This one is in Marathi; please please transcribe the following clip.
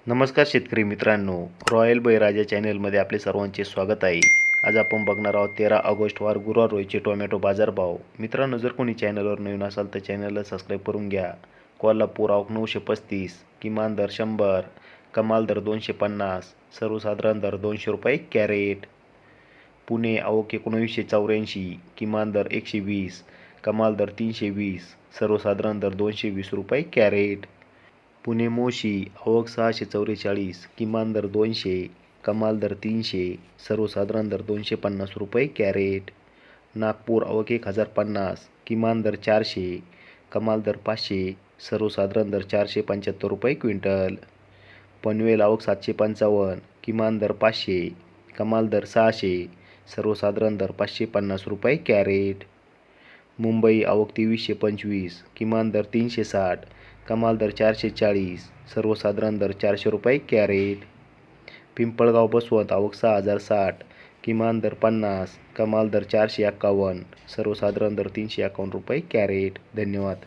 नमस्कार शेतकरी मित्रांनो, रॉयल बळीराजा चॅनलमध्ये आपले सर्वांचे स्वागत आहे. आज आपण बघणार आहोत 13 ऑगस्ट वार गुरुवार रोजीचे टोमॅटो बाजारभाव. मित्रांनो, जर कोणी चॅनलवर नवीन असाल तर चॅनलला सबस्क्राईब करून घ्या. कोल्हापूर आवक 935, किमान दर 100, कमाल दर 250, सर्वसाधारण दर 200 रुपये कॅरेट. पुणे आवक 1984, किमान दर 120, कमाल दर 320, सर्वसाधारण दर 220 रुपये कॅरेट. पुणे मोशी आवक 644, किमान दर 200, कमाल दर 300, सर्वसाधारण दर 250 रुपये कॅरेट. नागपूर आवक 1050, किमान दर 400, कमाल दर 500, सर्वसाधारण दर 475 रुपये क्विंटल. पनवेल आवक 755, किमान दर 500, कमाल दर 600, सर्वसाधारण दर 550 रुपये कॅरेट. मुंबई आवक 2325, किमान दर 360, कमाल दर 440, सर्वसाधारण दर 400 रुपये कॅरेट. पिंपळगाव बसवंत आवक 6060, किमान दर 50, कमाल दर 451, सर्वसाधारण दर 351 रुपये कॅरेट. धन्यवाद.